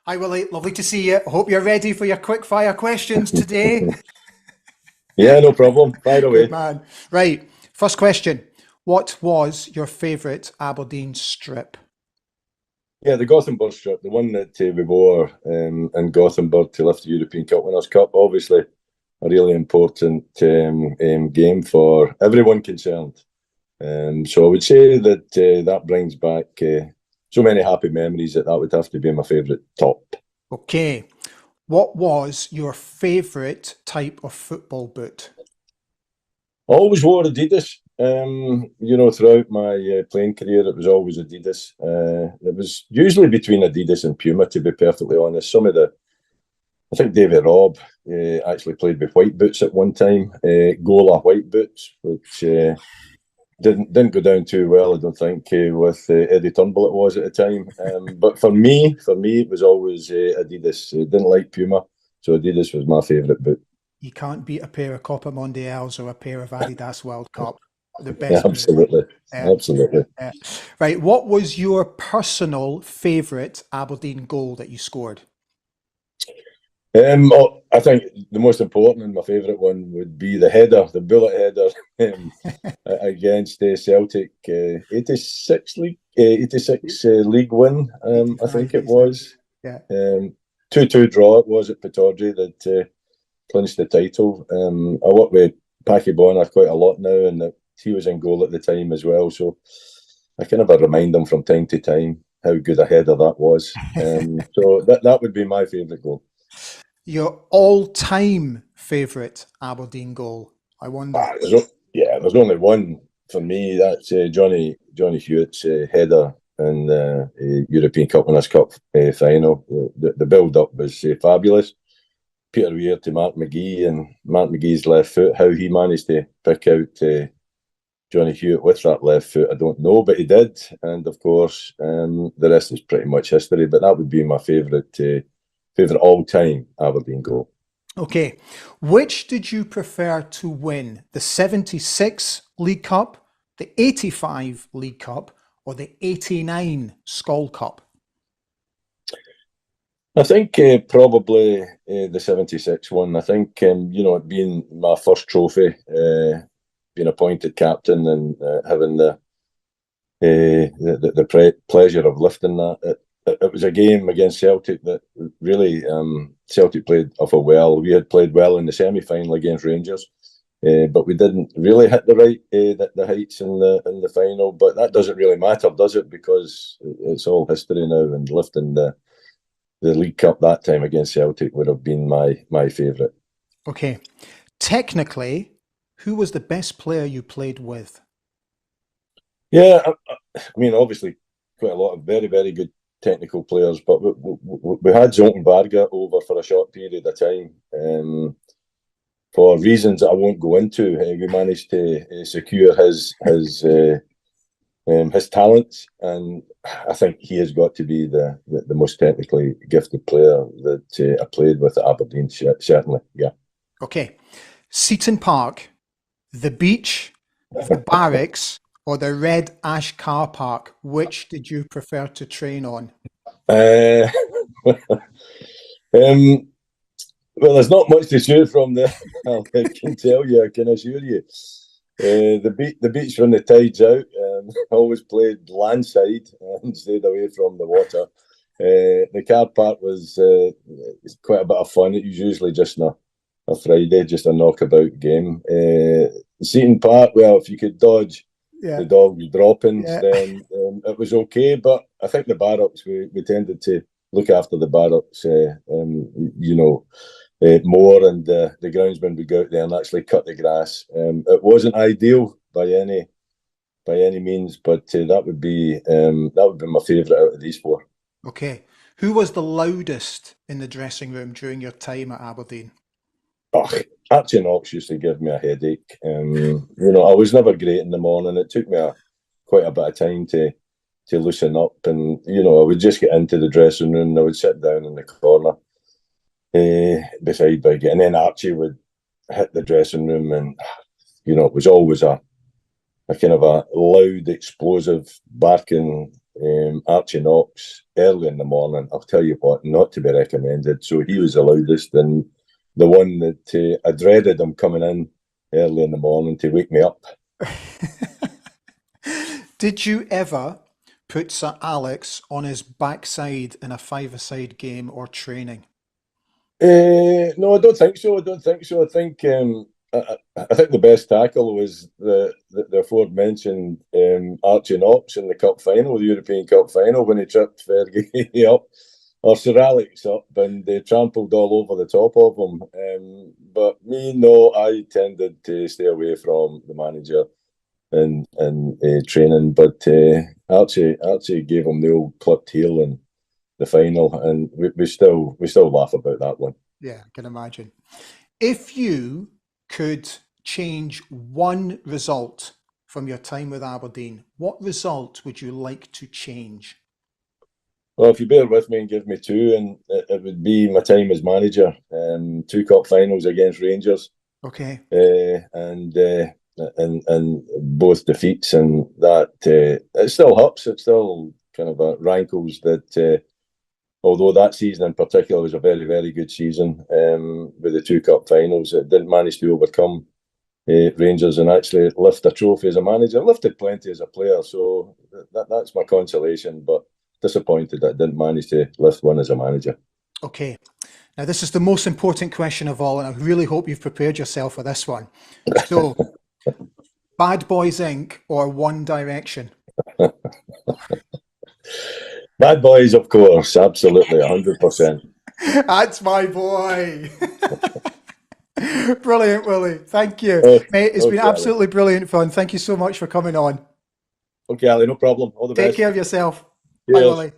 Hi, Willie. Lovely to see you. Hope you're ready for your quick-fire questions today. Yeah, no problem. Fire Good away. man. Right. First question. What was your favourite Aberdeen strip? Yeah, the Gothenburg strip, the one that we wore in Gothenburg to lift the European Cup Winners' Cup, obviously a really important game for everyone concerned. So I would say that that brings back so many happy memories that would have to be my favourite top. Okay. What was your favourite type of football boot? I always wore Adidas. Throughout my playing career, it was always Adidas. It was usually between Adidas and Puma, to be perfectly honest. I think David Robb actually played with white boots at one time, Gola white boots, which didn't go down too well, I don't think, with Eddie Turnbull it was at the time. But for me, it was always Adidas. Didn't like Puma, so Adidas was my favourite boot. You can't beat a pair of Copa Mondials or a pair of Adidas World Cup. The Yeah, best boot. absolutely, Yeah, absolutely. yeah. Right. What was your personal favourite Aberdeen goal that you scored? I think the most important and my favourite one would be the header, the bullet header against Celtic, 86 League win, I 85, think it 86. was. Yeah. 2-2 draw it was at Pittodrie that clinched the title. I work with Packy Bonner quite a lot now, and that he was in goal at the time as well. So I kind of remind him from time to time how good a header that was. So that would be my favourite goal. Your all-time favourite Aberdeen goal? I wonder. There's only one for me. That's Johnny Hewitt's header in the European Cup Winners' Cup final. The build-up was fabulous. Peter Weir to Mark McGee, and Mark McGee's left foot. How he managed to pick out Johnny Hewitt with that left foot, I don't know, but he did. And of course, the rest is pretty much history. But that would be my favourite all-time Aberdeen goal. Okay. Which did you prefer to win? The 76 League Cup, the 85 League Cup, or the 89 Skull Cup? I think probably the 76 one. I think, it being my first trophy, being appointed captain and having the pleasure of lifting that. It was a game against Celtic that really Celtic played awful well. We had played well in the semi-final against Rangers, but we didn't really hit the heights in the final. But that doesn't really matter, does it? Because it's all history now, and lifting the League Cup that time against Celtic would have been my favourite. Okay. Technically, who was the best player you played with? Yeah, I mean, obviously, quite a lot of very, very good technical players, but we had Zoltan Varga over for a short period of time. For reasons that I won't go into, we managed to secure his talents, and I think he has got to be the most technically gifted player that I played with at Aberdeen. Certainly, yeah. Okay. Seaton Park, the beach, the barracks, or the Red Ash car park? Which did you prefer to train on? Uh, um, well, there's not much to choose from there. I can tell you, I can assure you. The beach when the tide's out, always played landside and stayed away from the water. The car park was quite a bit of fun. It was usually just a Friday, just a knockabout game. Seaton Park, well, if you could dodge Yeah. the dog's droppings, Yeah. then it was okay. But I think the barracks, we tended to look after the barracks, more, and the groundsman would go out there and actually cut the grass. It wasn't ideal by any means, but that would be my favourite out of these four. Okay. Who was the loudest in the dressing room during your time at Aberdeen? Oh, Archie Knox used to give me a headache. I was never great in the morning. It took me quite a bit of time to loosen up, and I would just get into the dressing room and I would sit down in the corner beside Big, and then Archie would hit the dressing room, and it was always a kind of a loud, explosive barking Archie Knox early in the morning. I'll tell you what, not to be recommended. So he was the loudest, and the one that I dreaded him coming in early in the morning to wake me up. Did you ever put Sir Alex on his backside in a five-a-side game or training? No, I don't think so. I don't think so. I think the best tackle was the aforementioned Archie Knox in the cup final, the European Cup final, when he tripped Fergie up, or Sir Alex up, and they trampled all over the top of him. But me, no, I tended to stay away from the manager in training. But Archie gave him the old clipped heel in the final, and we still laugh about that one. Yeah, I can imagine. If you could change one result from your time with Aberdeen, what result would you like to change? Well, if you bear with me and give me two, and it would be my time as manager. Two cup finals against Rangers, Okay. and both defeats, and that it still hurts. It still kind of rankles that. Although that season in particular was a very, very good season with the two cup finals, it didn't manage to overcome Rangers and actually lift a trophy as a manager. Lifted plenty as a player, so that's my consolation. But disappointed that I didn't manage to lift one as a manager. Okay. Now, this is the most important question of all, and I really hope you've prepared yourself for this one. So, Bad Boys Inc. or One Direction? Bad Boys, of course, absolutely, 100%. That's my boy. Brilliant, Willie. Thank you. Mate, it's been absolutely brilliant fun. Thank you so much for coming on. Okay, Ali, no problem. All the best. Take care of yourself. Cheers. Bye, Willie.